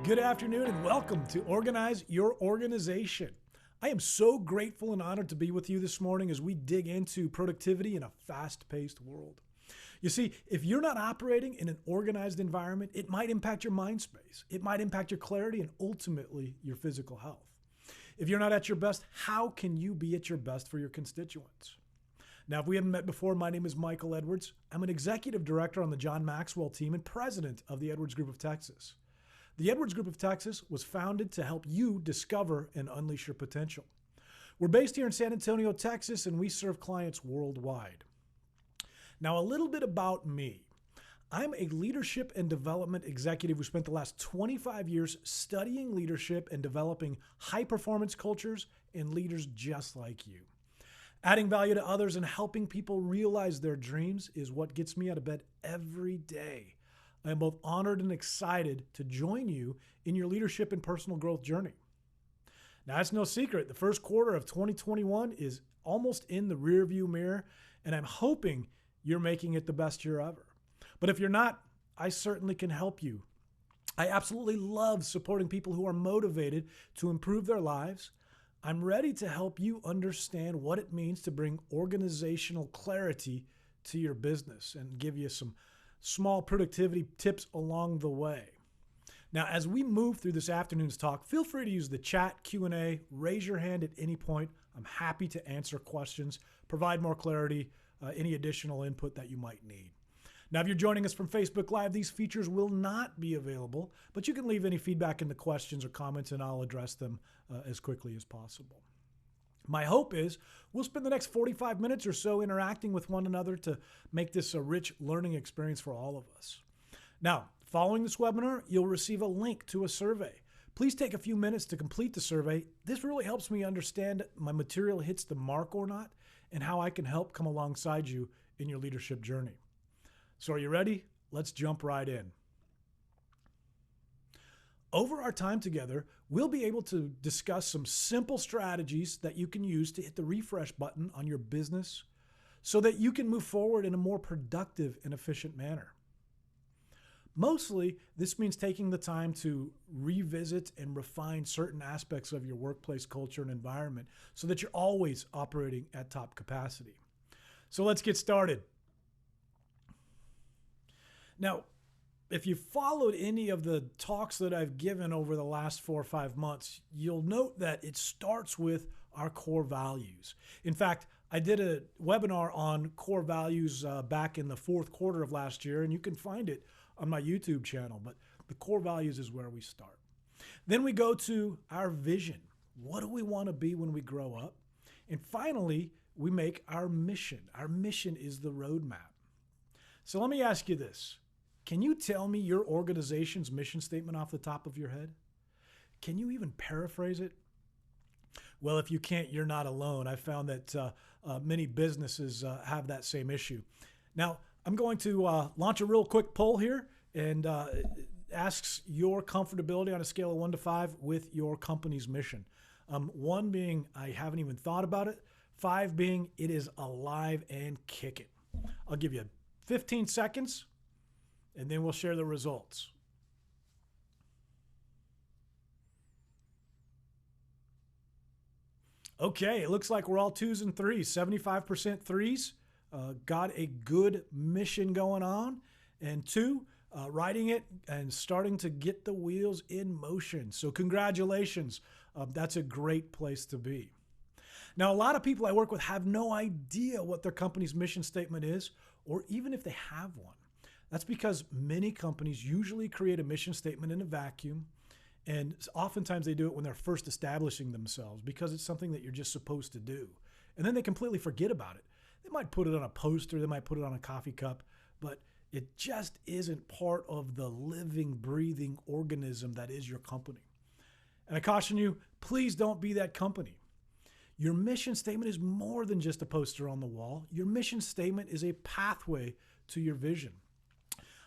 Good afternoon and welcome to Organize Your Organization. I am so grateful and honored to be with you this morning as we dig into productivity in a fast-paced world. You see, if you're not operating in an organized environment, it might impact your mind space. It might impact your clarity and ultimately your physical health. If you're not at your best, how can you be at your best for your constituents? Now, if we haven't met before, my name is Michael Edwards. I'm an executive director on the John Maxwell team and president of the Edwards Group of Texas. The Edwards Group of Texas was founded to help you discover and unleash your potential. We're based here in San Antonio, Texas, and we serve clients worldwide. Now, a little bit about me. I'm a leadership and development executive who spent the last 25 years studying leadership and developing high-performance cultures and leaders just like you. Adding value to others and helping people realize their dreams is what gets me out of bed every day. I am both honored and excited to join you in your leadership and personal growth journey. Now, it's no secret, the first quarter of 2021 is almost in the rearview mirror, and I'm hoping you're making it the best year ever. But if you're not, I certainly can help you. I absolutely love supporting people who are motivated to improve their lives. I'm ready to help you understand what it means to bring organizational clarity to your business and give you some small productivity tips along the way. Now, as we move through this afternoon's talk, feel free to use the chat, Q&A, raise your hand at any point. I'm happy to answer questions, provide more clarity, any additional input that you might need. Now, if you're joining us from Facebook Live, these features will not be available, but you can leave any feedback in the questions or comments and I'll address them as quickly as possible. My hope is we'll spend the next 45 minutes or so interacting with one another to make this a rich learning experience for all of us. Now, following this webinar, you'll receive a link to a survey. Please take a few minutes to complete the survey. This really helps me understand my material hits the mark or not and how I can help come alongside you in your leadership journey. So are you ready? Let's jump right in. Over our time together, we'll be able to discuss some simple strategies that you can use to hit the refresh button on your business so that you can move forward in a more productive and efficient manner. Mostly, this means taking the time to revisit and refine certain aspects of your workplace culture and environment so that you're always operating at top capacity. So let's get started. Now, if you followed any of the talks that I've given over the last 4 or 5 months, you'll note that it starts with our core values. In fact, I did a webinar on core values back in the fourth quarter of last year, and you can find it on my YouTube channel, but the core values is where we start. Then we go to our vision. What do we want to be when we grow up? And finally, we make our mission. Our mission is the roadmap. So let me ask you this. Can you tell me your organization's mission statement off the top of your head? Can you even paraphrase it? Well, if you can't, you're not alone. I found that many businesses have that same issue. Now, I'm going to launch a real quick poll here and asks your comfortability on a scale of 1 to 5 with your company's mission. 1 being, I haven't even thought about it. 5 being, it is alive and kicking. I'll give you 15 seconds. And then we'll share the results. Okay, it looks like we're all 2s and 3s, 75% 3s. Got a good mission going on. And 2, writing it and starting to get the wheels in motion. So congratulations. That's a great place to be. Now, a lot of people I work with have no idea what their company's mission statement is, or even if they have one. That's because many companies usually create a mission statement in a vacuum, and oftentimes they do it when they're first establishing themselves because it's something that you're just supposed to do. And then they completely forget about it. They might put it on a poster, they might put it on a coffee cup, but it just isn't part of the living, breathing organism that is your company. And I caution you, please don't be that company. Your mission statement is more than just a poster on the wall. Your mission statement is a pathway to your vision.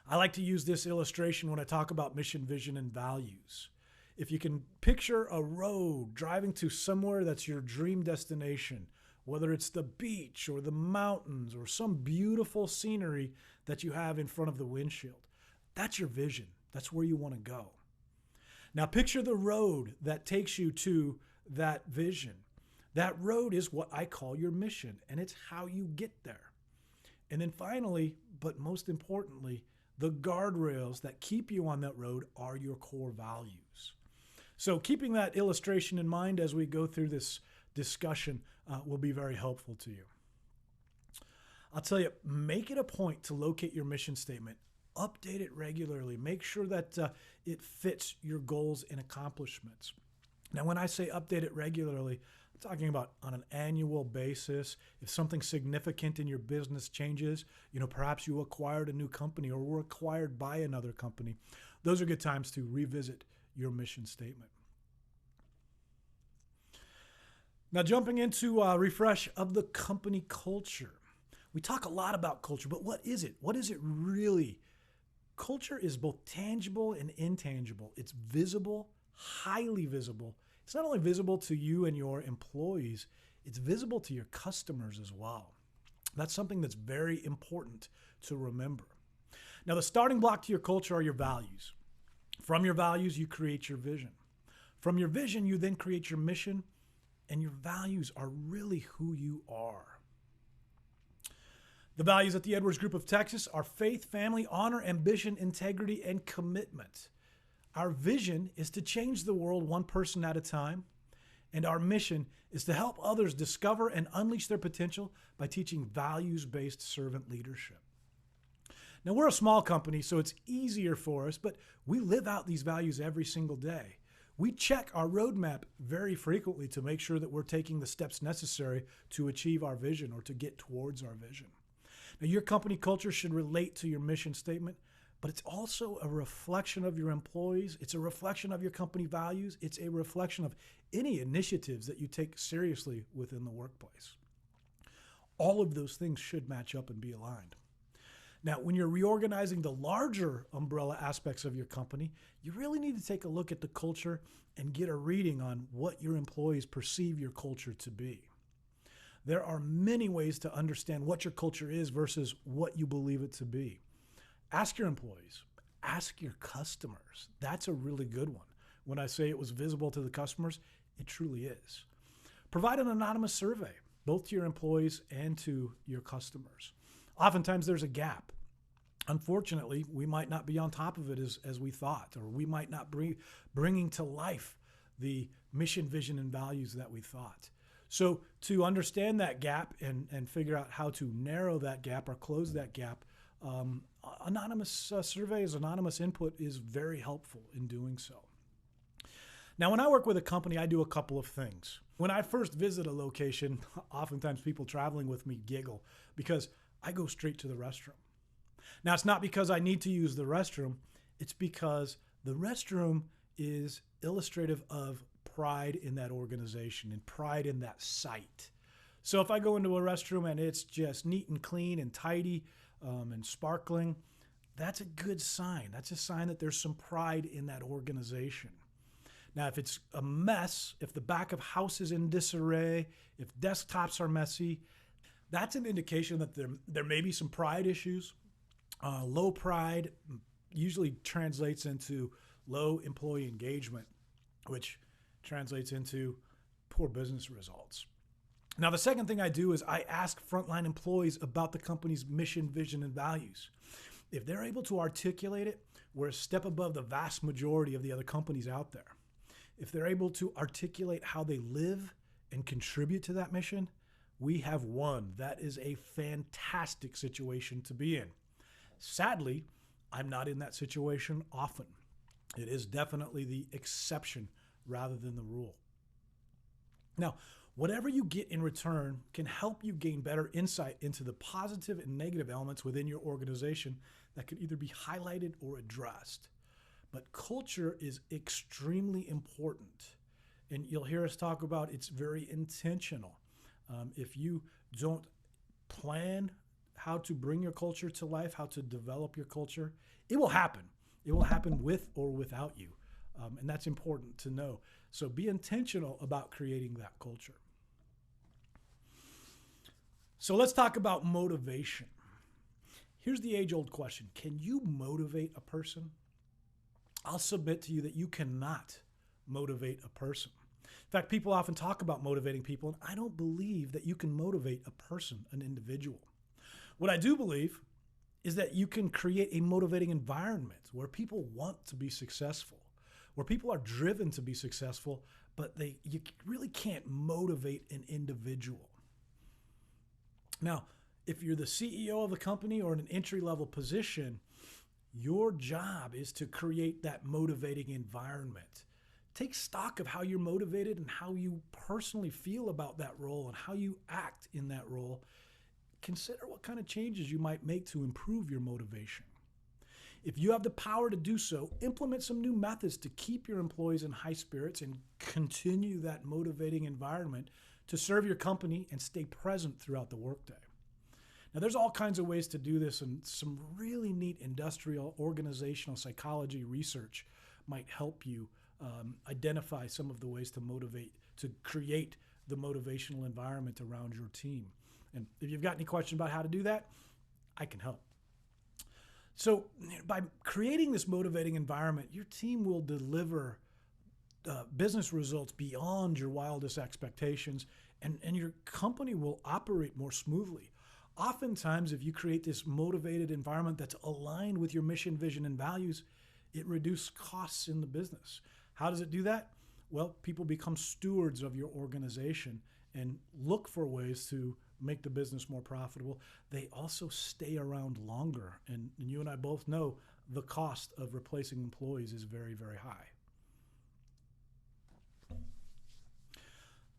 I like to use this illustration when I talk about mission, vision, and values. If you can picture a road driving to somewhere that's your dream destination, whether it's the beach or the mountains or some beautiful scenery that you have in front of the windshield, that's your vision. That's where you want to go. Now picture the road that takes you to that vision. That road is what I call your mission, and it's how you get there. And then finally, but most importantly, the guardrails that keep you on that road are your core values. So keeping that illustration in mind as we go through this discussion will be very helpful to you. I'll tell you, make it a point to locate your mission statement. Update it regularly. Make sure that it fits your goals and accomplishments. Now, when I say update it regularly, I'm talking about on an annual basis. If something significant in your business changes, perhaps you acquired a new company or were acquired by another company, those are good times to revisit your mission statement. Now, jumping into a refresh of the company culture. We talk a lot about culture, but what is it? What is it really? Culture is both tangible and intangible. It's visible, highly visible. It's not only visible to you and your employees, it's visible to your customers as well. That's something that's very important to remember. Now, the starting block to your culture are your values. From your values, you create your vision. From your vision, you then create your mission, and your values are really who you are. The values at the Edwards Group of Texas are faith, family, honor, ambition, integrity, and commitment. Our vision is to change the world one person at a time, and our mission is to help others discover and unleash their potential by teaching values-based servant leadership. Now, we're a small company, so it's easier for us, but we live out these values every single day. We check our roadmap very frequently to make sure that we're taking the steps necessary to achieve our vision or to get towards our vision. Now, your company culture should relate to your mission statement, but it's also a reflection of your employees. It's a reflection of your company values. It's a reflection of any initiatives that you take seriously within the workplace. All of those things should match up and be aligned. Now, when you're reorganizing the larger umbrella aspects of your company, you really need to take a look at the culture and get a reading on what your employees perceive your culture to be. There are many ways to understand what your culture is versus what you believe it to be. Ask your employees, ask your customers. That's a really good one. When I say it was visible to the customers, it truly is. Provide an anonymous survey, both to your employees and to your customers. Oftentimes there's a gap. Unfortunately, we might not be on top of it as we thought, or we might not be bringing to life the mission, vision, and values that we thought. So to understand that gap and figure out how to narrow that gap or close that gap, anonymous surveys, anonymous input is very helpful in doing so. Now, when I work with a company, I do a couple of things. When I first visit a location, oftentimes people traveling with me giggle because I go straight to the restroom. Now, it's not because I need to use the restroom. It's because the restroom is illustrative of pride in that organization and pride in that site. So if I go into a restroom and it's just neat and clean and tidy and sparkling, that's a good sign. That's a sign that there's some pride in that organization. Now, if it's a mess, if the back of house is in disarray, if desktops are messy, that's an indication that there may be some pride issues. Low pride usually translates into low employee engagement, which translates into poor business results. Now, the second thing I do is I ask frontline employees about the company's mission, vision, and values. If they're able to articulate it, we're a step above the vast majority of the other companies out there. If they're able to articulate how they live and contribute to that mission, we have won. That is a fantastic situation to be in. Sadly, I'm not in that situation often. It is definitely the exception rather than the rule. Now, whatever you get in return can help you gain better insight into the positive and negative elements within your organization that could either be highlighted or addressed. But culture is extremely important. And you'll hear us talk about it's very intentional. If you don't plan how to bring your culture to life, how to develop your culture, it will happen. It will happen with or without you. And that's important to know. So be intentional about creating that culture. So let's talk about motivation. Here's the age-old question. Can you motivate a person? I'll submit to you that you cannot motivate a person. In fact, people often talk about motivating people, and I don't believe that you can motivate a person, an individual. What I do believe is that you can create a motivating environment where people want to be successful, where people are driven to be successful, but you really can't motivate an individual. Now, if you're the CEO of the company or in an entry-level position, your job is to create that motivating environment. Take stock of how you're motivated and how you personally feel about that role and how you act in that role. Consider what kind of changes you might make to improve your motivation. If you have the power to do so, implement some new methods to keep your employees in high spirits and continue that motivating environment to serve your company and stay present throughout the workday. Now, there's all kinds of ways to do this, and some really neat industrial organizational psychology research might help you identify some of the ways to motivate, to create the motivational environment around your team. And if you've got any questions about how to do that, I can help. So by creating this motivating environment, your team will deliver business results beyond your wildest expectations, and your company will operate more smoothly. Oftentimes, if you create this motivated environment that's aligned with your mission, vision, and values, it reduces costs in the business. How does it do that? Well, people become stewards of your organization and look for ways to make the business more profitable. They also stay around longer. And you and I both know the cost of replacing employees is very, very high.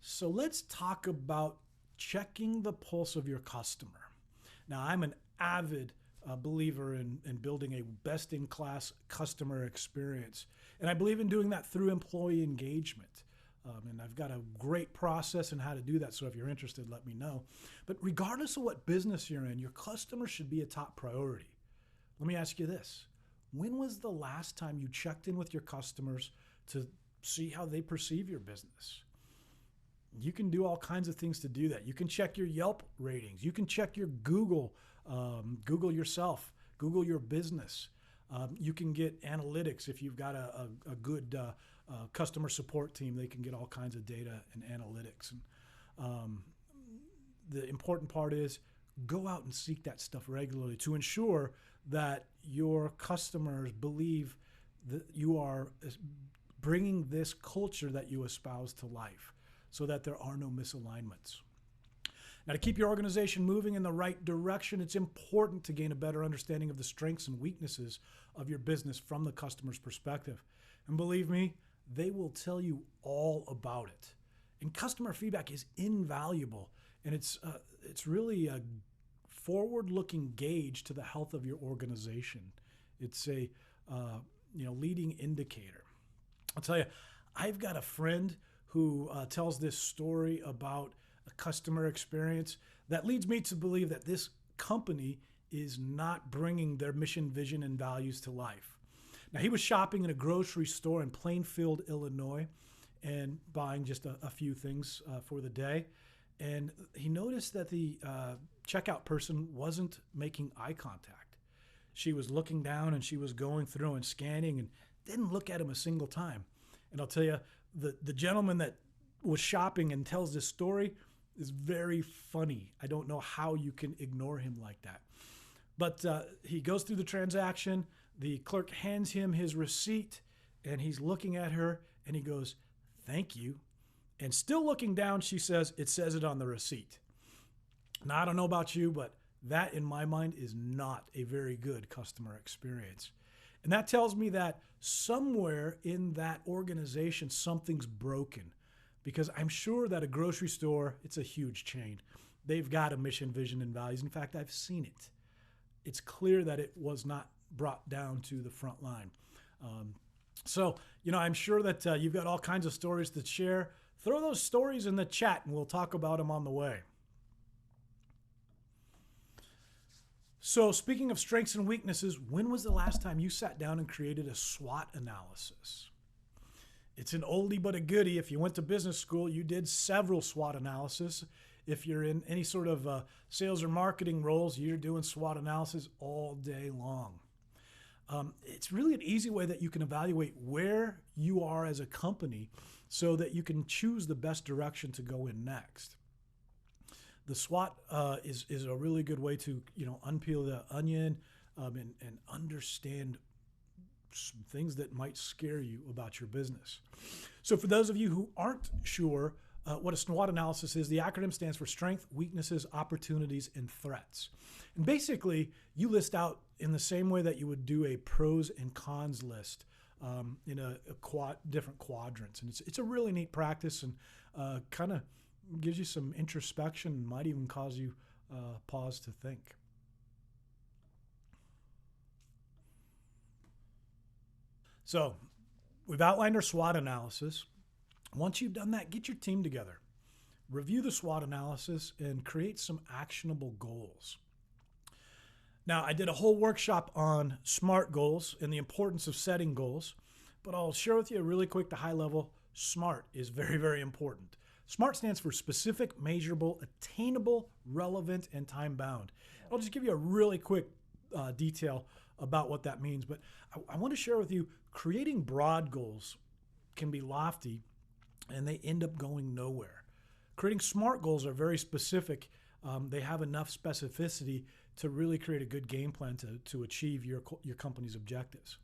So let's talk about checking the pulse of your customer. Now, I'm an avid believer in building a best-in-class customer experience. And I believe in doing that through employee engagement. And I've got a great process in how to do that. So if you're interested, let me know. But regardless of what business you're in, your customer should be a top priority. Let me ask you this. When was the last time you checked in with your customers to see how they perceive your business? You can do all kinds of things to do that. You can check your Yelp ratings. You can check your Google, Google yourself, Google your business. You can get analytics if you've got a good customer support team. They can get all kinds of data and analytics. And the important part is go out and seek that stuff regularly to ensure that your customers believe that you are bringing this culture that you espouse to life, so that there are no misalignments. Now, to keep your organization moving in the right direction, it's important to gain a better understanding of the strengths and weaknesses of your business from the customer's perspective. And believe me, they will tell you all about it. And customer feedback is invaluable, and it's really a forward-looking gauge to the health of your organization. It's a leading indicator. I'll tell you, I've got a friend who tells this story about a customer experience that leads me to believe that this company is not bringing their mission, vision, and values to life. Now, he was shopping in a grocery store in Plainfield, Illinois, and buying just a few things for the day. And he noticed that the checkout person wasn't making eye contact. She was looking down and she was going through and scanning and didn't look at him a single time. And I'll tell you, the gentleman that was shopping and tells this story is very funny. I don't know how you can ignore him like that. But he goes through the transaction. The clerk hands him his receipt, and he's looking at her, and he goes, "Thank you." And still looking down, she says, "It says it on the receipt." Now, I don't know about you, but that, in my mind, is not a very good customer experience. And that tells me that somewhere in that organization, something's broken, because I'm sure that a grocery store, it's a huge chain. They've got a mission, vision, and values. In fact, I've seen it. It's clear that it was not brought down to the front line. So, I'm sure that you've got all kinds of stories to share. Throw those stories in the chat and we'll talk about them on the way. So speaking of strengths and weaknesses, when was the last time you sat down and created a SWOT analysis? It's an oldie but a goodie. If you went to business school, you did several SWOT analysis. If you're in any sort of sales or marketing roles, you're doing SWOT analysis all day long. It's really an easy way that you can evaluate where you are as a company so that you can choose the best direction to go in next. The SWOT is a really good way to unpeel the onion and understand some things that might scare you about your business. So for those of you who aren't sure what a SWOT analysis is, the acronym stands for Strengths, Weaknesses, Opportunities, and Threats. And basically, you list out in the same way that you would do a pros and cons list in different quadrants. And it's a really neat practice and kind of gives you some introspection and might even cause you pause to think. So we've outlined our SWOT analysis. Once you've done that, get your team together, review the SWOT analysis, and create some actionable goals. Now, I did a whole workshop on SMART goals and the importance of setting goals, but I'll share with you really quick the high level. SMART is very, very important. SMART stands for specific, measurable, attainable, relevant, and time-bound. I'll just give you a really quick detail about what that means, but I want to share with you, creating broad goals can be lofty and they end up going nowhere. Creating SMART goals are very specific. They have enough specificity to really create a good game plan to achieve your company's objectives.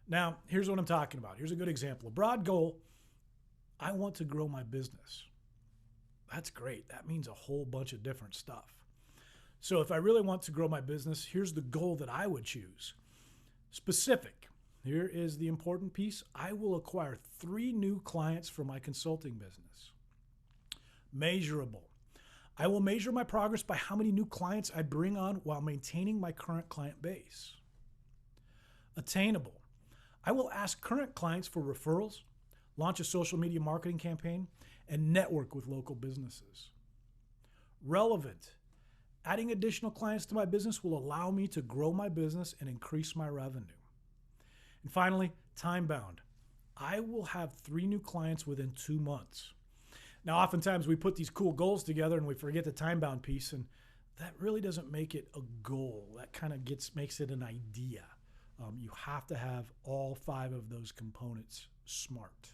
Now, here's what I'm talking about. Here's a good example. A broad goal: I want to grow my business. That's great. That means a whole bunch of different stuff. So if I really want to grow my business, here's the goal that I would choose. Specific. Here is the important piece. I will acquire 3 new clients for my consulting business. Measurable. I will measure my progress by how many new clients I bring on while maintaining my current client base. Attainable. I will ask current clients for referrals, launch a social media marketing campaign, and network with local businesses. Relevant. Adding additional clients to my business will allow me to grow my business and increase my revenue. And finally, time-bound. I will have 3 new clients within 2 months. Now, oftentimes we put these cool goals together and we forget the time-bound piece, and that really doesn't make it a goal. That kind of makes it an idea. You have to have all 5 of those components SMART.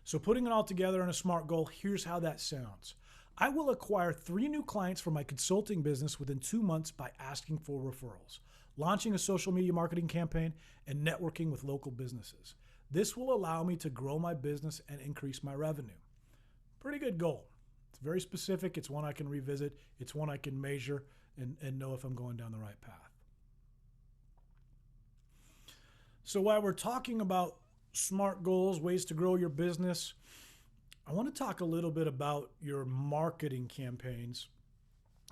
So putting it all together in a SMART goal, here's how that sounds. I will acquire 3 new clients for my consulting business within 2 months by asking for referrals, launching a social media marketing campaign, and networking with local businesses. This will allow me to grow my business and increase my revenue. Pretty good goal. It's very specific. It's one I can revisit. It's one I can measure and know if I'm going down the right path. So while we're talking about SMART goals, ways to grow your business, I want to talk a little bit about your marketing campaigns.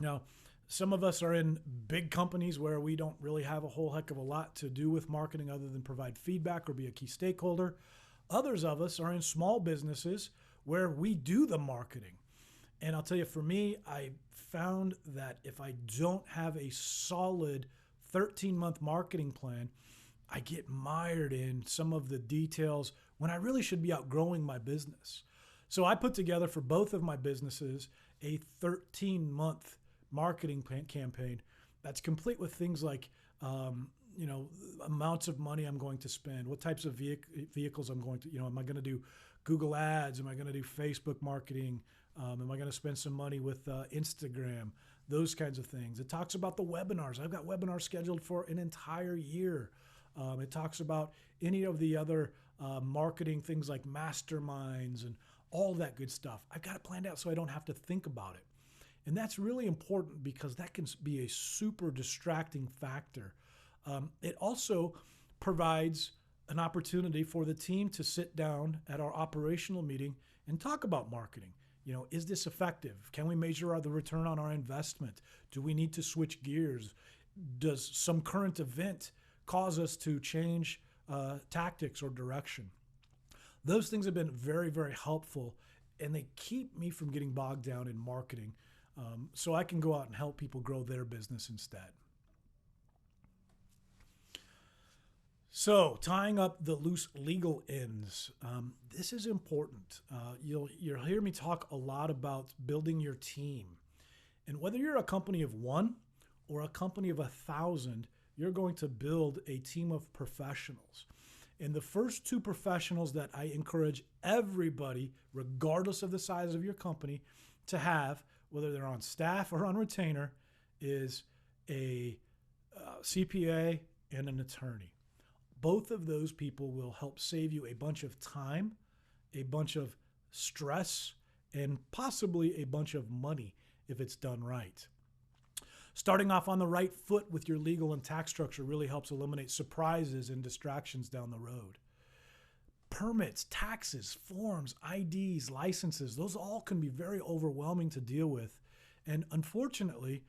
Now, some of us are in big companies where we don't really have a whole heck of a lot to do with marketing other than provide feedback or be a key stakeholder. Others of us are in small businesses where we do the marketing. And I'll tell you, for me, I found that if I don't have a solid 13-month marketing plan, I get mired in some of the details when I really should be outgrowing my business. So I put together for both of my businesses a 13-month marketing campaign that's complete with things like, amounts of money I'm going to spend, what types of vehicles I'm going to, am I going to do Google ads? Am I going to do Facebook marketing? Am I going to spend some money with Instagram? Those kinds of things. It talks about the webinars. I've got webinars scheduled for an entire year. It talks about any of the other marketing things like masterminds and all that good stuff. I've got it planned out so I don't have to think about it. And that's really important because that can be a super distracting factor. It also provides an opportunity for the team to sit down at our operational meeting and talk about marketing. Is this effective? Can we measure the return on our investment? Do we need to switch gears? Does some current event cause us to change tactics or direction? Those things have been very, very helpful, and they keep me from getting bogged down in marketing so I can go out and help people grow their business instead. So tying up the loose legal ends, this is important. You'll hear me talk a lot about building your team. And whether you're a company of 1 or a company of 1,000, you're going to build a team of professionals. And the first two professionals that I encourage everybody, regardless of the size of your company, to have, whether they're on staff or on retainer, is a CPA and an attorney. Both of those people will help save you a bunch of time, a bunch of stress, and possibly a bunch of money if it's done right. Starting off on the right foot with your legal and tax structure really helps eliminate surprises and distractions down the road. Permits, taxes, forms, IDs, licenses, those all can be very overwhelming to deal with. And unfortunately,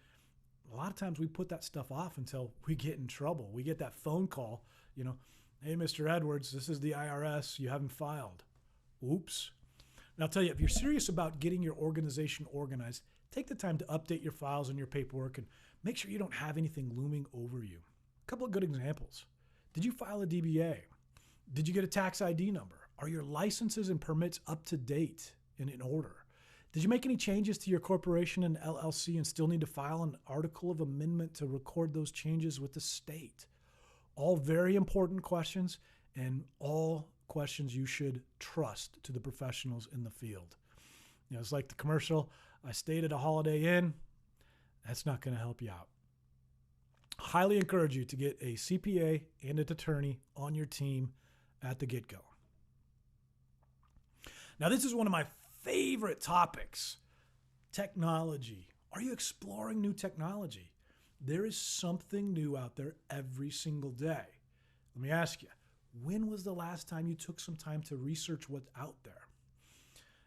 a lot of times we put that stuff off until we get in trouble. We get that phone call, hey, Mr. Edwards, this is the IRS, you haven't filed. Oops. And I'll tell you, if you're serious about getting your organization organized, take the time to update your files and your paperwork and make sure you don't have anything looming over you. A couple of good examples. Did you file a DBA? Did you get a tax ID number? Are your licenses and permits up to date and in order? Did you make any changes to your corporation and LLC and still need to file an article of amendment to record those changes with the state? All very important questions, and all questions you should trust to the professionals in the field. It's like the commercial, I stayed at a Holiday Inn. That's not going to help you out. Highly encourage you to get a CPA and an attorney on your team at the get-go. Now, this is one of my favorite topics, technology. Are you exploring new technology? There is something new out there every single day. Let me ask you, when was the last time you took some time to research what's out there?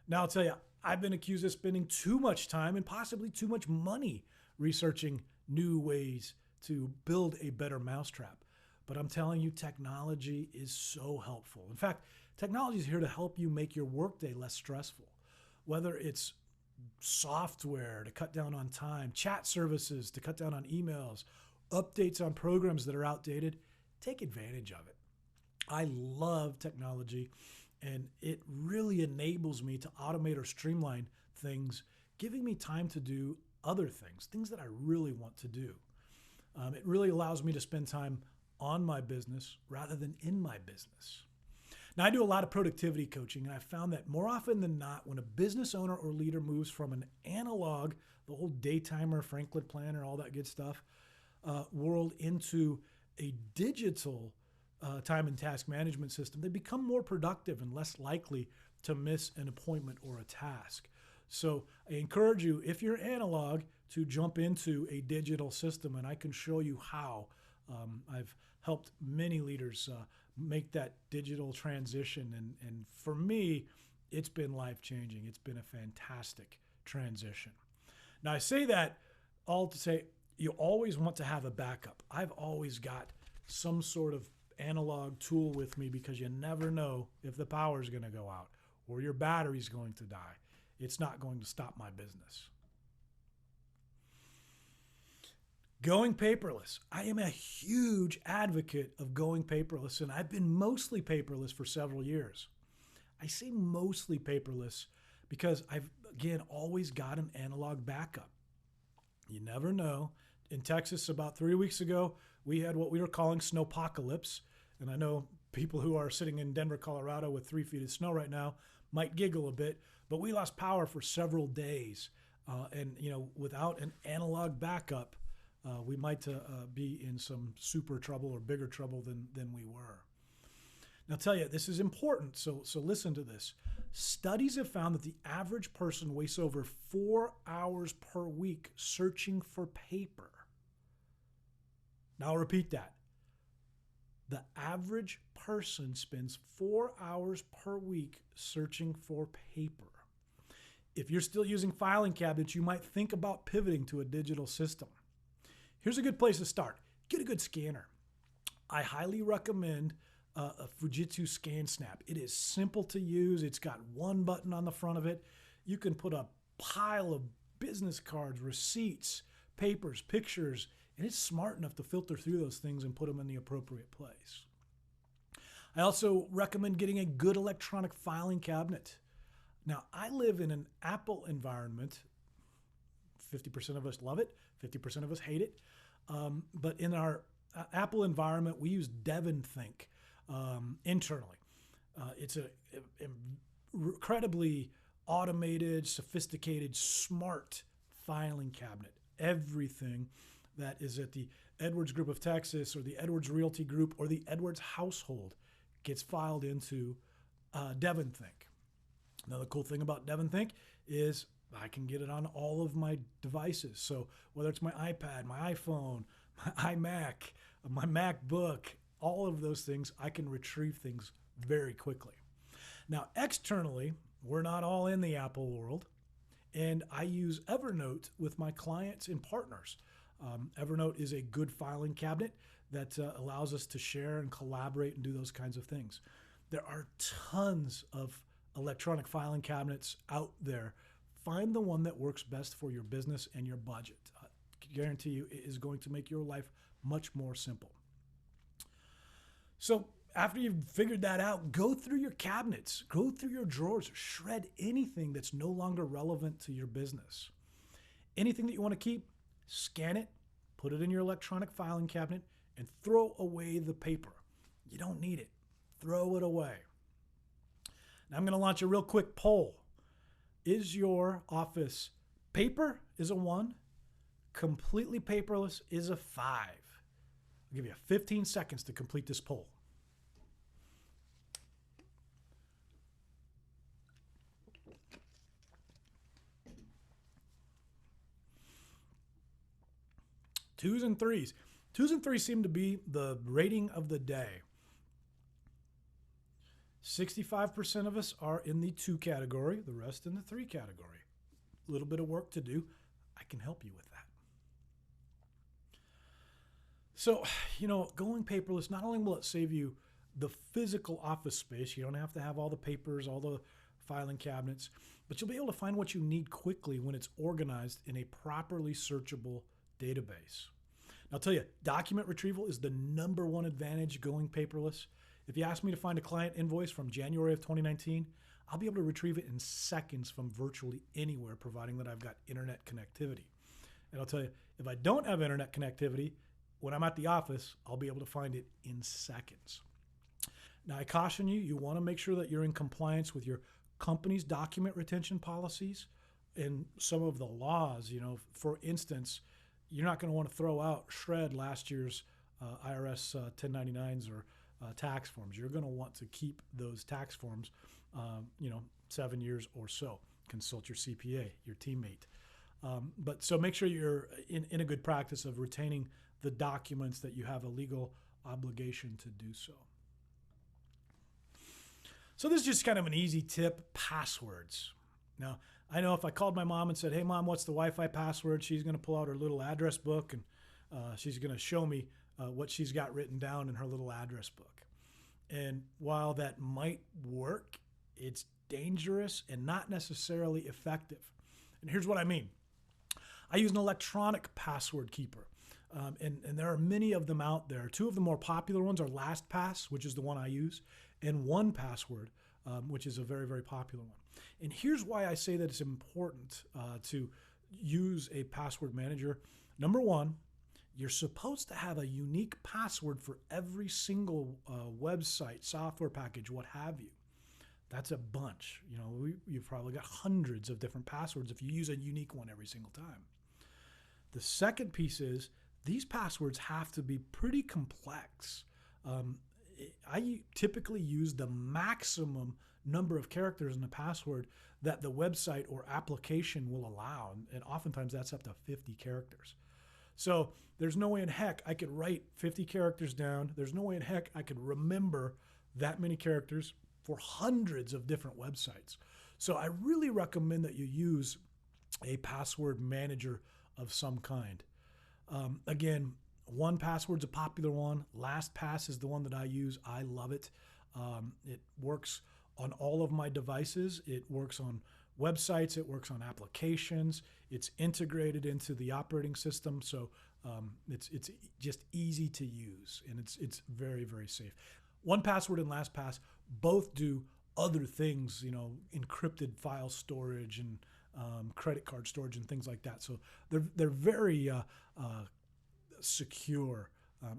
Now, I'll tell you, I've been accused of spending too much time and possibly too much money researching new ways to build a better mousetrap. But I'm telling you, technology is so helpful. In fact, technology is here to help you make your workday less stressful. Whether it's software to cut down on time, chat services to cut down on emails, updates on programs that are outdated, take advantage of it. I love technology, and it really enables me to automate or streamline things, giving me time to do other things that I really want to do. It really allows me to spend time on my business rather than in my business. Now, I do a lot of productivity coaching, and I found that more often than not, when a business owner or leader moves from an analog, the whole daytimer, Franklin planner, all that good stuff, world into a digital time and task management system, they become more productive and less likely to miss an appointment or a task. So I encourage you, if you're analog, to jump into a digital system, and I can show you how. I've helped many leaders make that digital transition, and for me, it's been life-changing. It's been a fantastic transition. Now, I say that all to say you always want to have a backup. I've always got some sort of analog tool with me because you never know if the power is going to go out or your battery's going to die. It's not going to stop my business. Going paperless. I am a huge advocate of going paperless, and I've been mostly paperless for several years. I say mostly paperless because I've, again, always got an analog backup. You never know. In Texas, about 3 weeks ago, we had what we were calling snowpocalypse. And I know people who are sitting in Denver, Colorado with 3 feet of snow right now might giggle a bit, but we lost power for several days. And without an analog backup, we might be in some super trouble or bigger trouble than we were. Now, I'll tell you, this is important, so listen to this. Studies have found that the average person wastes over 4 hours per week searching for paper. Now, I'll repeat that. The average person spends 4 hours per week searching for paper. If you're still using filing cabinets, you might think about pivoting to a digital system. Here's a good place to start. Get a good scanner. I highly recommend a Fujitsu ScanSnap. It is simple to use. It's got one button on the front of it. You can put a pile of business cards, receipts, papers, pictures, and it's smart enough to filter through those things and put them in the appropriate place. I also recommend getting a good electronic filing cabinet. Now, I live in an Apple environment. 50% of us love it. 50% of us hate it. But in our Apple environment, we use DevonThink internally. It's a incredibly automated, sophisticated, smart filing cabinet. Everything that is at the Edwards Group of Texas or the Edwards Realty Group or the Edwards household gets filed into DevonThink. Now, the cool thing about DevonThink is I can get it on all of my devices. So whether it's my iPad, my iPhone, my iMac, my MacBook, all of those things, I can retrieve things very quickly. Now, externally, we're not all in the Apple world, and I use Evernote with my clients and partners. Evernote is a good filing cabinet that allows us to share and collaborate and do those kinds of things. There are tons of electronic filing cabinets out there. Find the one that works best for your business and your budget. I guarantee you it is going to make your life much more simple. So after you've figured that out, go through your cabinets, go through your drawers, shred anything that's no longer relevant to your business. Anything that you want to keep, scan it, put it in your electronic filing cabinet, and throw away the paper. You don't need it. Throw it away. Now I'm going to launch a real quick poll. Is your office paper is a 1, completely paperless is a 5? I'll give you 15 seconds to complete this poll. Twos and threes. Twos and threes seem to be the rating of the day. 65% of us are in the 2 category, the rest in the 3 category. A little bit of work to do. I can help you with that. So, going paperless, not only will it save you the physical office space, you don't have to have all the papers, all the filing cabinets, but you'll be able to find what you need quickly when it's organized in a properly searchable database. Now, I'll tell you, document retrieval is the #1 advantage going paperless. If you ask me to find a client invoice from January of 2019, I'll be able to retrieve it in seconds from virtually anywhere, providing that I've got internet connectivity. And I'll tell you, if I don't have internet connectivity, when I'm at the office, I'll be able to find it in seconds. Now, I caution you, you want to make sure that you're in compliance with your company's document retention policies and some of the laws. For instance, you're not going to want to throw out, shred last year's IRS 1099s or tax forms. You're going to want to keep those tax forms, 7 years or so. Consult your CPA, your teammate. But so make sure you're in a good practice of retaining the documents that you have a legal obligation to do so. So this is just kind of an easy tip, passwords. Now, I know if I called my mom and said, hey, Mom, what's the Wi-Fi password? She's going to pull out her little address book and she's going to show me what she's got written down in her little address book. And while that might work, it's dangerous and not necessarily effective. And here's what I mean. I use an electronic password keeper. And there are many of them out there. 2 of the more popular ones are LastPass, which is the one I use, and 1Password, which is a very, very popular one. And here's why I say that it's important to use a password manager. Number 1, you're supposed to have a unique password for every single website, software package, what have you. That's a bunch. You've probably got hundreds of different passwords if you use a unique one every single time. The second piece is these passwords have to be pretty complex. I typically use the maximum number of characters in the password that the website or application will allow. And oftentimes that's up to 50 characters. So there's no way in heck I could write 50 characters down. There's no way in heck I could remember that many characters for hundreds of different websites. So I really recommend that you use a password manager of some kind. Again, 1Password's a popular one. LastPass is the one that I use. I love it. It works on all of my devices. It works on websites. It works on applications. It's integrated into the operating system. So it's just easy to use, and it's very, very safe. 1Password and LastPass both do other things, encrypted file storage and credit card storage and things like that. So they're very secure.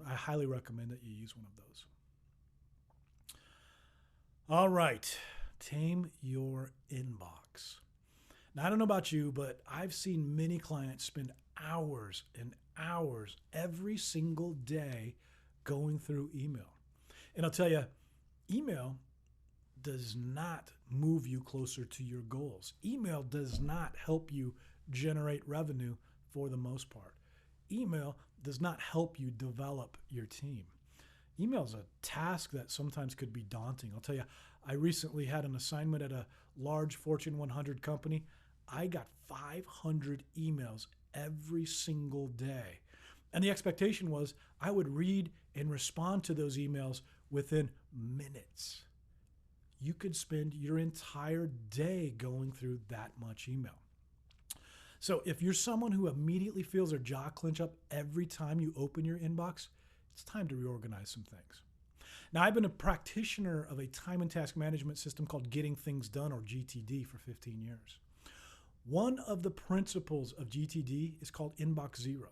I highly recommend that you use one of those. All right, tame your inbox. Now, I don't know about you, but I've seen many clients spend hours and hours every single day going through email. And I'll tell you, email does not move you closer to your goals. Email does not help you generate revenue for the most part. Email does not help you develop your team. Email is a task that sometimes could be daunting. I'll tell you, I recently had an assignment at a large Fortune 100 company. I got 500 emails every single day. And the expectation was I would read and respond to those emails within minutes. You could spend your entire day going through that much email. So if you're someone who immediately feels their jaw clench up every time you open your inbox, it's time to reorganize some things. Now, I've been a practitioner of a time and task management system called Getting Things Done, or GTD, for 15 years. One of the principles of GTD is called Inbox Zero.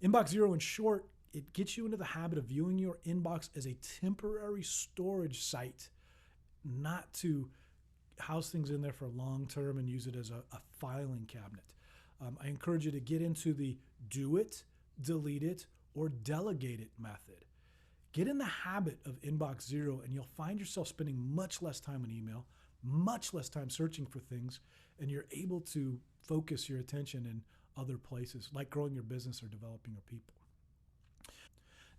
Inbox Zero, in short, it gets you into the habit of viewing your inbox as a temporary storage site, not to house things in there for long term and use it as a filing cabinet. I encourage you to get into the do it, delete it, or delegate it method. Get in the habit of Inbox Zero, and you'll find yourself spending much less time on email, much less time searching for things, and you're able to focus your attention in other places, like growing your business or developing your people.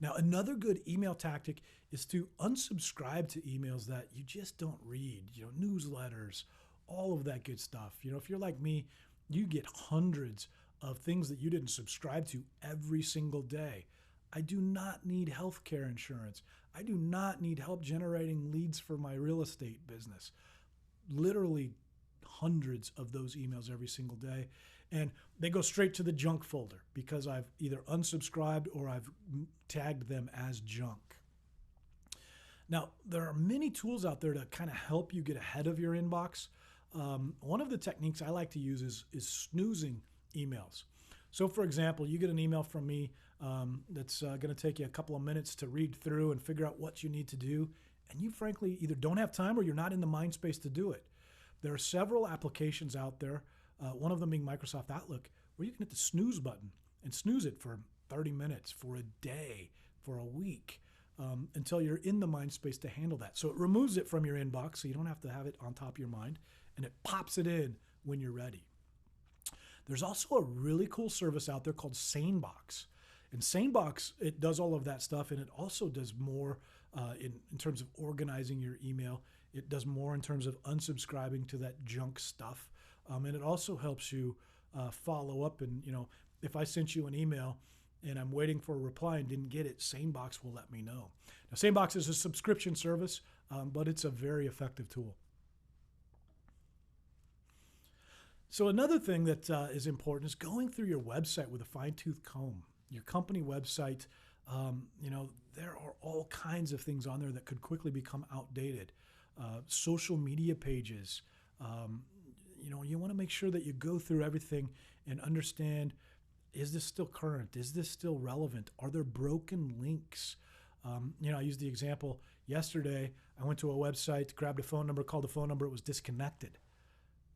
Now, another good email tactic is to unsubscribe to emails that you just don't read, newsletters, all of that good stuff. If you're like me, you get hundreds of things that you didn't subscribe to every single day. I do not need healthcare insurance. I do not need help generating leads for my real estate business. Literally hundreds of those emails every single day. And they go straight to the junk folder because I've either unsubscribed or I've tagged them as junk. Now, there are many tools out there to kind of help you get ahead of your inbox. One of the techniques I like to use is snoozing emails. So, for example, you get an email from me that's going to take you a couple of minutes to read through and figure out what you need to do, and you frankly either don't have time or you're not in the mind space to do it. There are several applications out there, one of them being Microsoft Outlook, where you can hit the snooze button and snooze it for 30 minutes, for a day, for a week, until you're in the mind space to handle that. So it removes it from your inbox so you don't have to have it on top of your mind, and it pops it in when you're ready. There's also a really cool service out there called SaneBox. And SaneBox, it does all of that stuff, and it also does more in terms of organizing your email. It does more in terms of unsubscribing to that junk stuff. And it also helps you follow up. And, if I sent you an email and I'm waiting for a reply and didn't get it, SaneBox will let me know. Now, SaneBox is a subscription service, but it's a very effective tool. So another thing that is important is going through your website with a fine-tooth comb. Your company website, there are all kinds of things on there that could quickly become outdated. Social media pages, you want to make sure that you go through everything and understand, is this still current? Is this still relevant? Are there broken links? I used the example yesterday. I went to a website, grabbed a phone number, called the phone number, it was disconnected.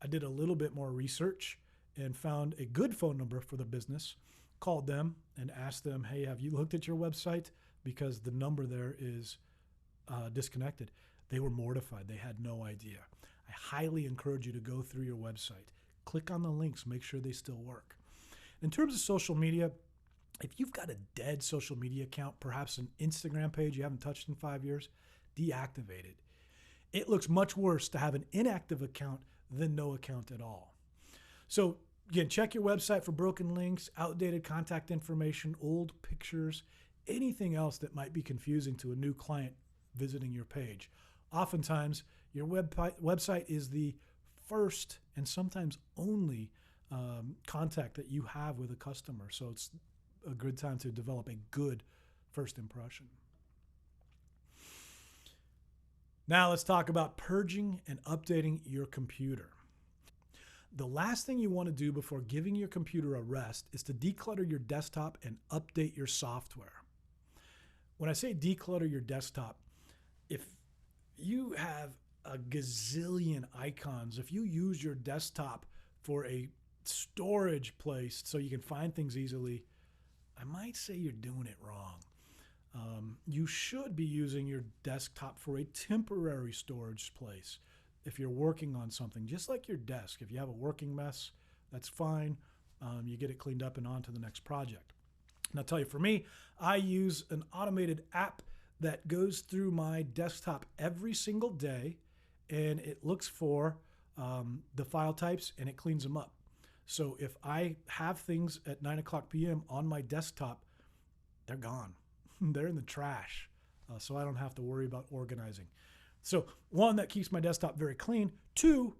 I did a little bit more research and found a good phone number for the business, called them and asked them, hey, have you looked at your website? Because the number there is disconnected. They were mortified. They had no idea. I highly encourage you to go through your website. Click on the links. Make sure they still work. In terms of social media, if you've got a dead social media account, perhaps an Instagram page you haven't touched in 5 years, deactivate it. It looks much worse to have an inactive account than no account at all. So again, check your website for broken links, outdated contact information, old pictures, anything else that might be confusing to a new client visiting your page. Oftentimes, your website is the first and sometimes only contact that you have with a customer. So it's a good time to develop a good first impression. Now let's talk about purging and updating your computer. The last thing you want to do before giving your computer a rest is to declutter your desktop and update your software. When I say declutter your desktop, if you have a gazillion icons, if you use your desktop for a storage place so you can find things easily, I might say you're doing it wrong. You should be using your desktop for a temporary storage place if you're working on something, just like your desk. If you have a working mess, that's fine. You get it cleaned up and on to the next project. And I'll tell you, for me, I use an automated app that goes through my desktop every single day, and it looks for the file types and it cleans them up. So if I have things at 9 o'clock p.m. on my desktop, they're gone. They're in the trash. So I don't have to worry about organizing. So one, that keeps my desktop very clean. Two,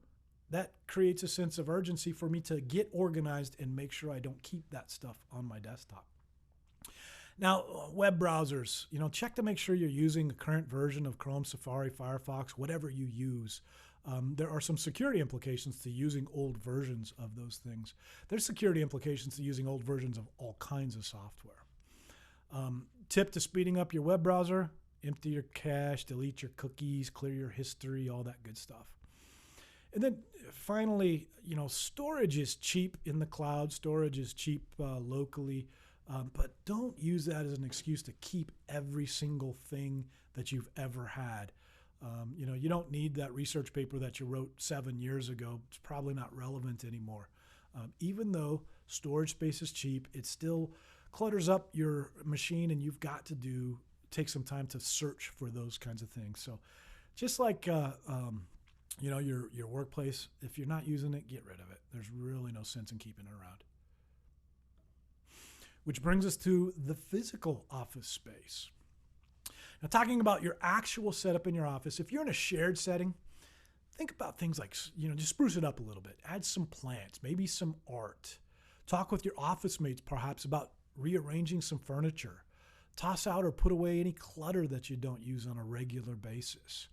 that creates a sense of urgency for me to get organized and make sure I don't keep that stuff on my desktop. Now, web browsers, check to make sure you're using the current version of Chrome, Safari, Firefox, whatever you use. There are some security implications to using old versions of those things. There's security implications to using old versions of all kinds of software. Tip to speeding up your web browser: empty your cache, delete your cookies, clear your history, all that good stuff. And then finally, storage is cheap in the cloud. Storage is cheap locally. But don't use that as an excuse to keep every single thing that you've ever had. You don't need that research paper that you wrote 7 years ago. It's probably not relevant anymore. Even though storage space is cheap, it still clutters up your machine, and you've got to take some time to search for those kinds of things. So just like your workplace, if you're not using it, get rid of it. There's really no sense in keeping it around. Which brings us to the physical office space. Now, talking about your actual setup in your office, if you're in a shared setting, think about things like, just spruce it up a little bit. Add some plants, maybe some art. Talk with your office mates perhaps about rearranging some furniture. Toss out or put away any clutter that you don't use on a regular basis.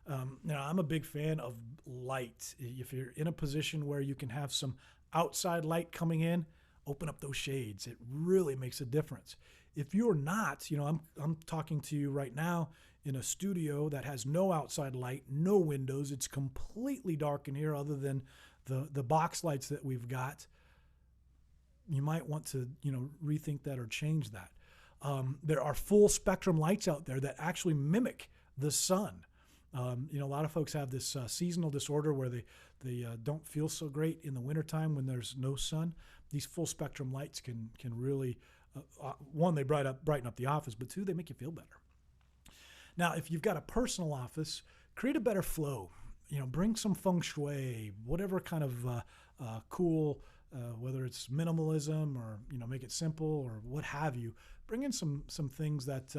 Now, I'm a big fan of light. If you're in a position where you can have some outside light coming in, open up those shades. It really makes a difference. If you're not, I'm talking to you right now in a studio that has no outside light, no windows. It's completely dark in here other than the box lights that we've got. You might want to, rethink that or change that. There are full spectrum lights out there that actually mimic the sun. A lot of folks have this seasonal disorder where they don't feel so great in the wintertime when there's no sun. These full spectrum lights can really, one, they brighten up the office, but two, they make you feel better. Now, if you've got a personal office, create a better flow. Bring some feng shui, whatever kind of cool, whether it's minimalism or make it simple or what have you. Bring in some things that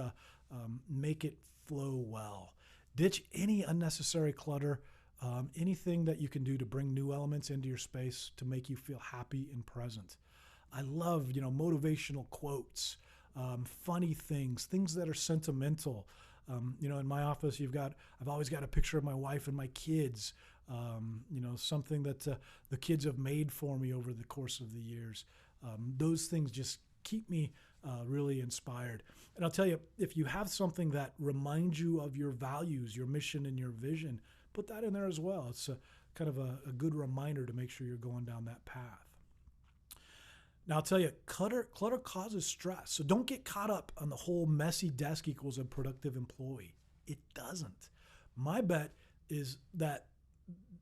make it flow well. Ditch any unnecessary clutter. Anything that you can do to bring new elements into your space to make you feel happy and present. I love, motivational quotes, funny things that are sentimental. In my office, I've always got a picture of my wife and my kids. Something that the kids have made for me over the course of the years. Those things just keep me really inspired. And I'll tell you, if you have something that reminds you of your values, your mission, and your vision, put that in there as well. It's kind of a good reminder to make sure you're going down that path. Now, I'll tell you, clutter causes stress. So don't get caught up on the whole messy desk equals a productive employee. It doesn't. My bet is that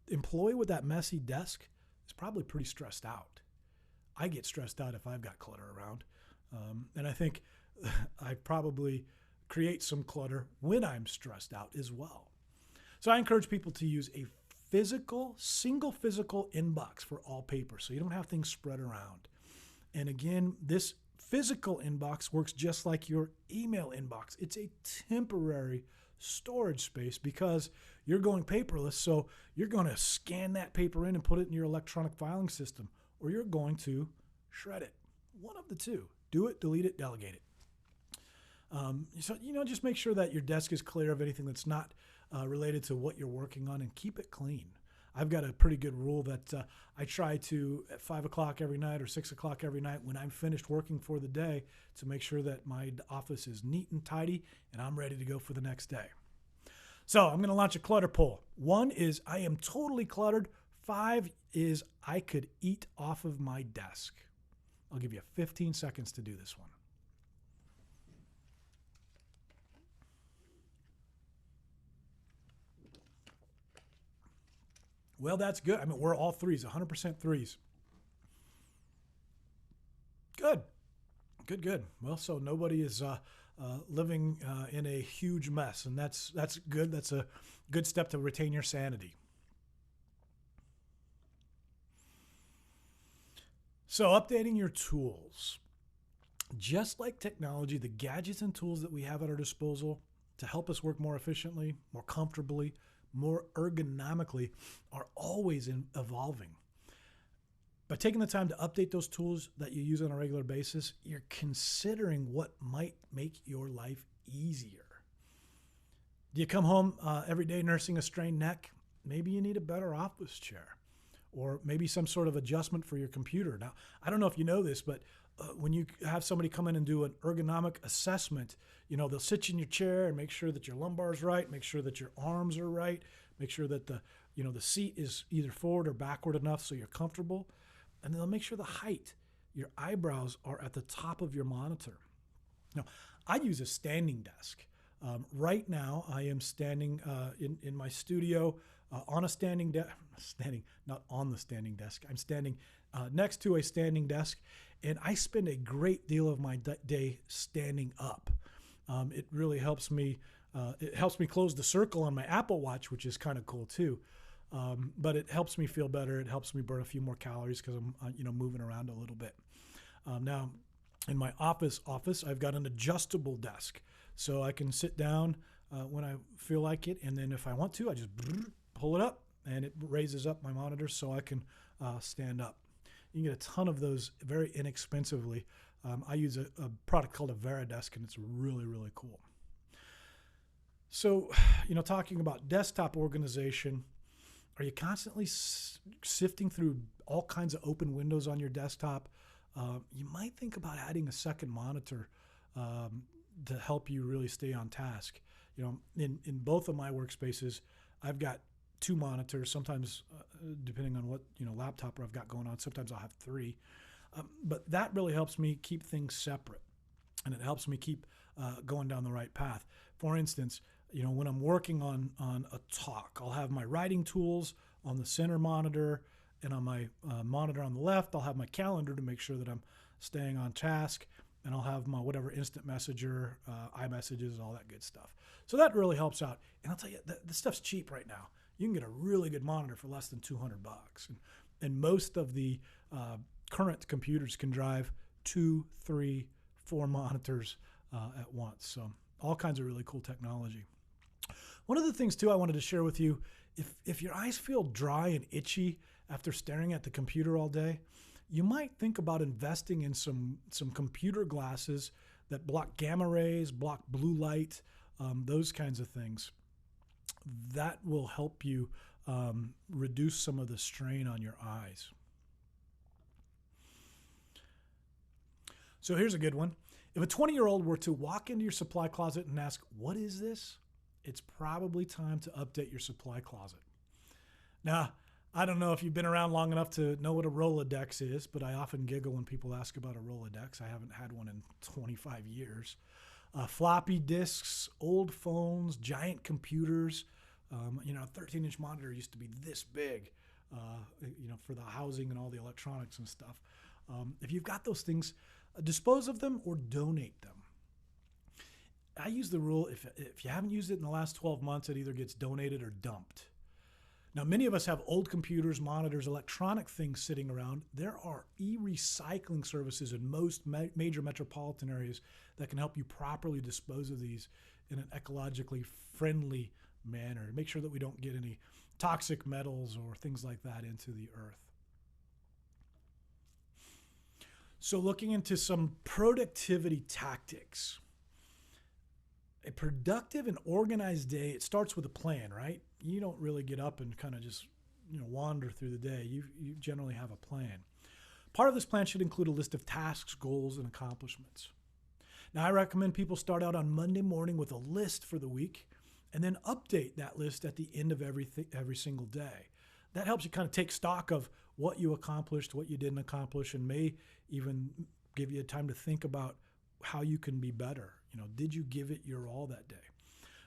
employee with that messy desk is probably pretty stressed out. I get stressed out if I've got clutter around. And I think I probably create some clutter when I'm stressed out as well. So I encourage people to use a single physical inbox for all paper, so you don't have things spread around. And again, this physical inbox works just like your email inbox. It's a temporary storage space because you're going paperless, so you're going to scan that paper in and put it in your electronic filing system, or you're going to shred it. One of the two. Do it, delete it, delegate it. So just make sure that your desk is clear of anything that's not related to what you're working on, and keep it clean. I've got a pretty good rule that I try to, at 5 o'clock every night or 6 o'clock every night when I'm finished working for the day, to make sure that my office is neat and tidy and I'm ready to go for the next day. So I'm going to launch a clutter poll. 1 is I am totally cluttered. 5 is I could eat off of my desk. I'll give you 15 seconds to do this one. Well, that's good. I mean, we're all threes, 100% threes. Good. Good. Well, so nobody is living in a huge mess, and that's good. That's a good step to retain your sanity. So updating your tools. Just like technology, the gadgets and tools that we have at our disposal to help us work more efficiently, more comfortably, more ergonomically are always evolving. By taking the time to update those tools that you use on a regular basis, you're considering what might make your life easier. Do you come home every day nursing a strained neck? Maybe you need a better office chair, or maybe some sort of adjustment for your computer. Now, I don't know if you know this, but when you have somebody come in and do an ergonomic assessment, they'll sit you in your chair and make sure that your lumbar is right, make sure that your arms are right, make sure that the seat is either forward or backward enough so you're comfortable. And they'll make sure the height, your eyebrows are at the top of your monitor. Now, I use a standing desk. Right now, I am standing in my studio on a standing desk, not on the standing desk. I'm standing next to a standing desk, and I spend a great deal of my day standing up. It really helps me. It helps me close the circle on my Apple Watch, which is kind of cool too. But it helps me feel better. It helps me burn a few more calories because I'm moving around a little bit. Now, in my office, I've got an adjustable desk, so I can sit down when I feel like it, and then if I want to, I just pull it up, and it raises up my monitor so I can stand up. You can get a ton of those very inexpensively. I use a product called a Veridesk, and it's really, really cool. So, talking about desktop organization, are you constantly sifting through all kinds of open windows on your desktop? You might think about adding a second monitor to help you really stay on task. In both of my workspaces, I've got 2 monitors, sometimes depending on what laptop I've got going on, sometimes I'll have 3. But that really helps me keep things separate, and it helps me keep going down the right path. For instance, when I'm working on a talk, I'll have my writing tools on the center monitor, and on my monitor on the left, I'll have my calendar to make sure that I'm staying on task, and I'll have my whatever instant messenger, iMessages, all that good stuff. So that really helps out. And I'll tell you, the stuff's cheap right now. You can get a really good monitor for less than $200. And most of the current computers can drive 2, 3, 4 monitors at once. So all kinds of really cool technology. One of the things too I wanted to share with you, if your eyes feel dry and itchy after staring at the computer all day, you might think about investing in some computer glasses that block gamma rays, block blue light, those kinds of things. That will help you reduce some of the strain on your eyes. So here's a good one. If a 20-year-old were to walk into your supply closet and ask, "What is this?" it's probably time to update your supply closet. Now, I don't know if you've been around long enough to know what a Rolodex is, but I often giggle when people ask about a Rolodex. I haven't had one in 25 years. Floppy disks, old phones, giant computers. A 13-inch monitor used to be this big, for the housing and all the electronics and stuff. If you've got those things, dispose of them or donate them. I use the rule, if you haven't used it in the last 12 months, it either gets donated or dumped. Now, many of us have old computers, monitors, electronic things sitting around. There are e-recycling services in most major metropolitan areas that can help you properly dispose of these in an ecologically friendly manner. Make sure that we don't get any toxic metals or things like that into the earth. So looking into some productivity tactics. A productive and organized day, it starts with a plan, right? You don't really get up and kind of just wander through the day. You generally have a plan. Part of this plan should include a list of tasks, goals, and accomplishments. Now, I recommend people start out on Monday morning with a list for the week and then update that list at the end of every single day. That helps you kind of take stock of what you accomplished, what you didn't accomplish, and may even give you time to think about how you can be better. Did you give it your all that day?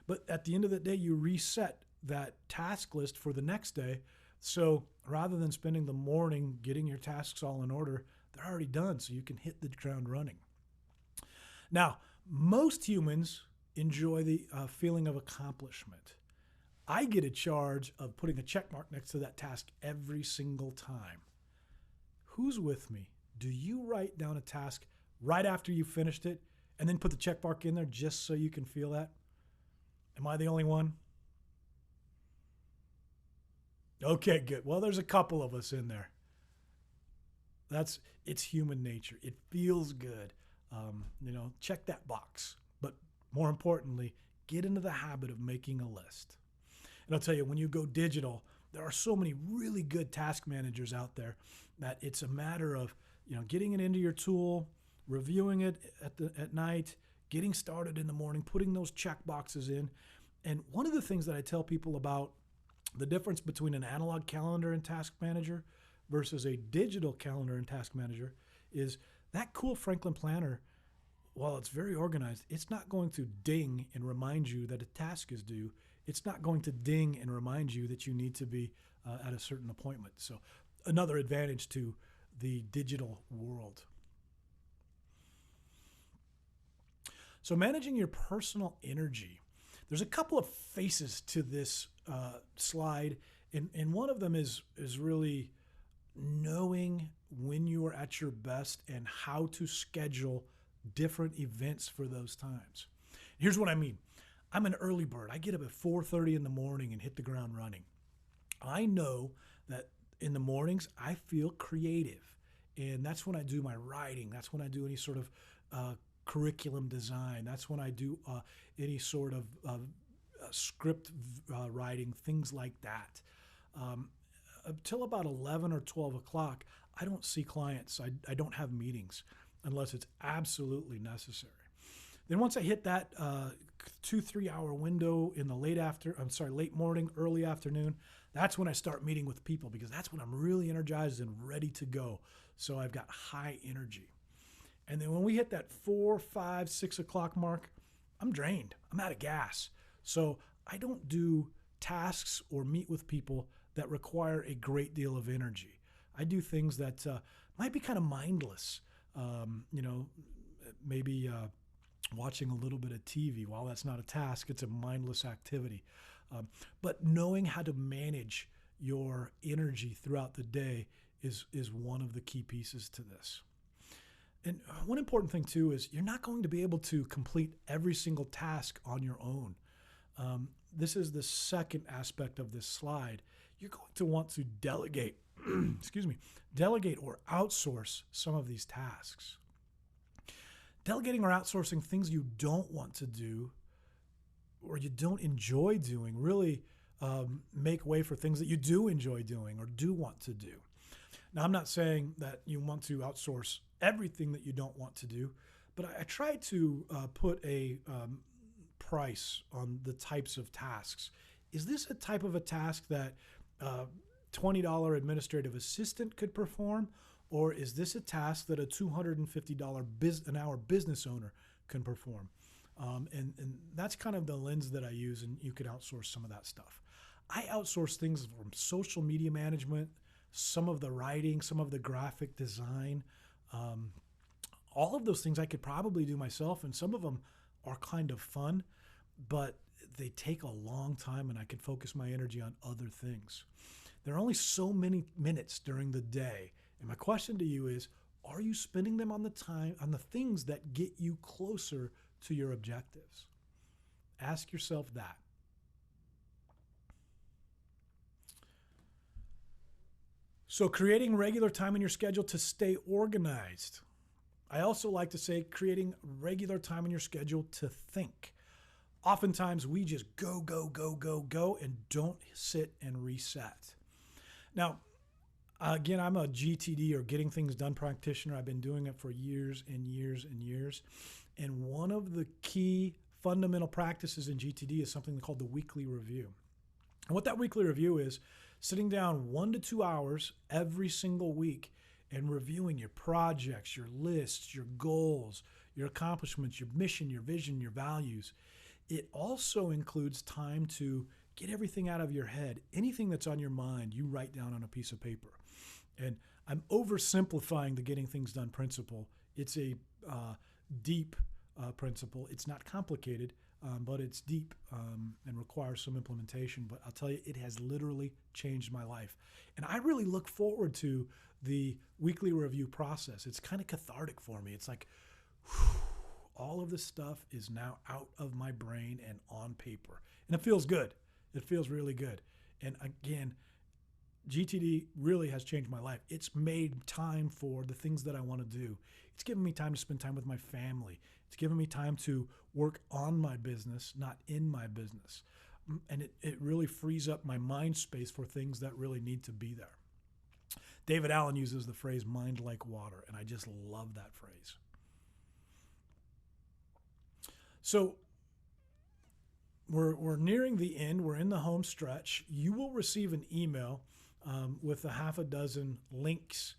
But at the end of the day, you reset that task list for the next day. So rather than spending the morning getting your tasks all in order, they're already done, so you can hit the ground running. Now, most humans enjoy the feeling of accomplishment. I get a charge of putting a check mark next to that task every single time. Who's with me? Do you write down a task right after you finished it and then put the check mark in there just so you can feel that? Am I the only one? Okay, good. Well, there's a couple of us in there. It's human nature. It feels good. Check that box. But more importantly, get into the habit of making a list. And I'll tell you, when you go digital, there are so many really good task managers out there that it's a matter of, getting it into your tool, reviewing it at night, getting started in the morning, putting those check boxes in. And one of the things that I tell people about the difference between an analog calendar and task manager versus a digital calendar and task manager is that cool Franklin planner, while it's very organized, it's not going to ding and remind you that a task is due. It's not going to ding and remind you that you need to be at a certain appointment. So another advantage to the digital world. So managing your personal energy. There's a couple of faces to this slide, and one of them is really knowing when you are at your best and how to schedule different events for those times. Here's what I mean. I'm an early bird. I get up at 4:30 in the morning and hit the ground running. I know that in the mornings I feel creative, and that's when I do my writing. That's when I do any sort of curriculum design. That's when I do any sort of script writing, things like that. Until about 11 or 12 o'clock, I don't see clients. I don't have meetings unless it's absolutely necessary. Then once I hit that 2-3 hour window in the late morning, early afternoon, that's when I start meeting with people, because that's when I'm really energized and ready to go. So I've got high energy. And then when we hit that 4, 5, 6 o'clock mark, I'm drained. I'm out of gas. So I don't do tasks or meet with people that require a great deal of energy. I do things that might be kind of mindless. Maybe watching a little bit of TV. While that's not a task, it's a mindless activity. But knowing how to manage your energy throughout the day is one of the key pieces to this. And one important thing too is you're not going to be able to complete every single task on your own. This is the second aspect of this slide. You're going to want to delegate, delegate or outsource some of these tasks. Delegating or outsourcing things you don't want to do or you don't enjoy doing really make way for things that you do enjoy doing or do want to do. Now, I'm not saying that you want to outsource everything that you don't want to do, but I try to put a price on the types of tasks. Is this a type of a task that $20 administrative assistant could perform, or is this a task that a $250 an hour business owner can perform? And that's kind of the lens that I use, and you could outsource some of that stuff. I outsource things from social media management, some of the writing, some of the graphic design. All of those things I could probably do myself, and some of them are kind of fun, but they take a long time, and I could focus my energy on other things. There are only so many minutes during the day, and my question to you is, are you spending them on the things that get you closer to your objectives? Ask yourself that. So creating regular time in your schedule to stay organized. I also like to say creating regular time in your schedule to think. Oftentimes we just go, and don't sit and reset. Now, again, I'm a GTD or getting things done practitioner. I've been doing it for years and years and years. And one of the key fundamental practices in GTD is something called the weekly review. And what that weekly review is, sitting down 1 to 2 hours every single week and reviewing your projects, your lists, your goals, your accomplishments, your mission, your vision, your values. It also includes time to get everything out of your head. Anything that's on your mind, you write down on a piece of paper. And I'm oversimplifying the getting things done principle. It's a deep principle. It's not complicated, but it's deep and requires some implementation. But I'll tell you, it has literally changed my life. And I really look forward to the weekly review process. It's kind of cathartic for me. It's like, whew, all of this stuff is now out of my brain and on paper. And it feels good. It feels really good. And again, GTD really has changed my life. It's made time for the things that I want to do. It's given me time to spend time with my family. It's given me time to work on my business, not in my business. And it really frees up my mind space for things that really need to be there. David Allen uses the phrase mind like water, and I just love that phrase. So we're nearing the end. We're in the home stretch. You will receive an email with a half a dozen links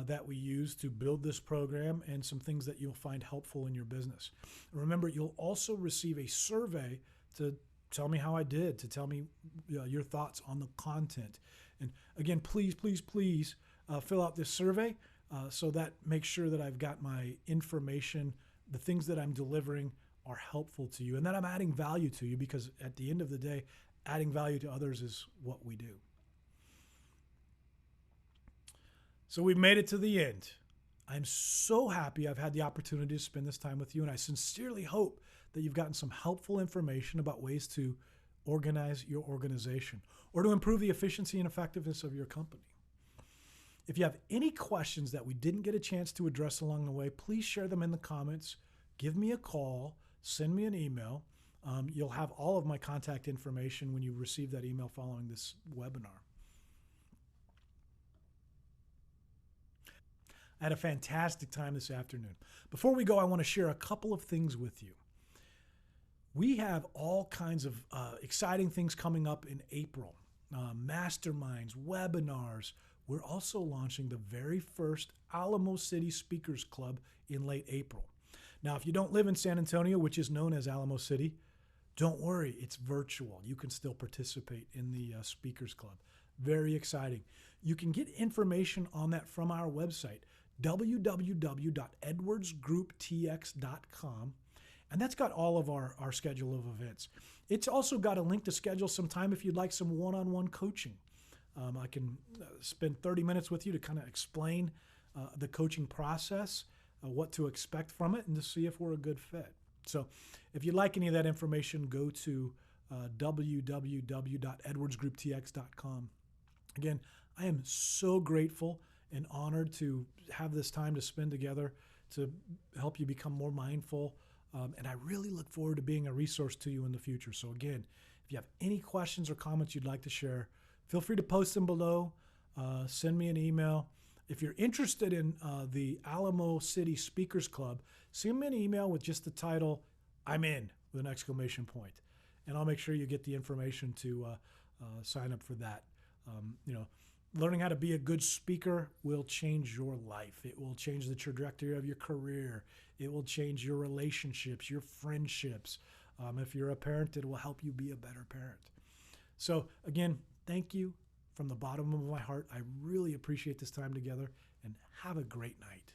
that we use to build this program and some things that you'll find helpful in your business. Remember, you'll also receive a survey to tell me how I did, to tell me your thoughts on the content. And again, please, please, please fill out this survey so that makes sure that I've got my information, the things that I'm delivering are helpful to you and that I'm adding value to you, because at the end of the day, adding value to others is what we do. So we've made it to the end. I'm so happy I've had the opportunity to spend this time with you, and I sincerely hope that you've gotten some helpful information about ways to organize your organization or to improve the efficiency and effectiveness of your company. If you have any questions that we didn't get a chance to address along the way, please share them in the comments. Give me a call, send me an email. You'll have all of my contact information when you receive that email following this webinar. I had a fantastic time this afternoon. Before we go, I want to share a couple of things with you. We have all kinds of exciting things coming up in April. Masterminds, webinars. We're also launching the very first Alamo City Speakers Club in late April. Now, if you don't live in San Antonio, which is known as Alamo City, don't worry, it's virtual. You can still participate in the Speakers Club. Very exciting. You can get information on that from our website, www.edwardsgrouptx.com. And that's got all of our schedule of events. It's also got a link to schedule some time if you'd like some one-on-one coaching. I can spend 30 minutes with you to kind of explain the coaching process, what to expect from it, and to see if we're a good fit. So if you'd like any of that information, go to www.edwardsgrouptx.com. Again, I am so grateful and honored to have this time to spend together to help you become more mindful. And I really look forward to being a resource to you in the future. So again, if you have any questions or comments you'd like to share, feel free to post them below. Send me an email. If you're interested in the Alamo City Speakers Club, send me an email with just the title, "I'm in," with an exclamation point. And I'll make sure you get the information to sign up for that. Learning how to be a good speaker will change your life. It will change the trajectory of your career. It will change your relationships, your friendships. If you're a parent, it will help you be a better parent. So again, thank you from the bottom of my heart. I really appreciate this time together, and have a great night.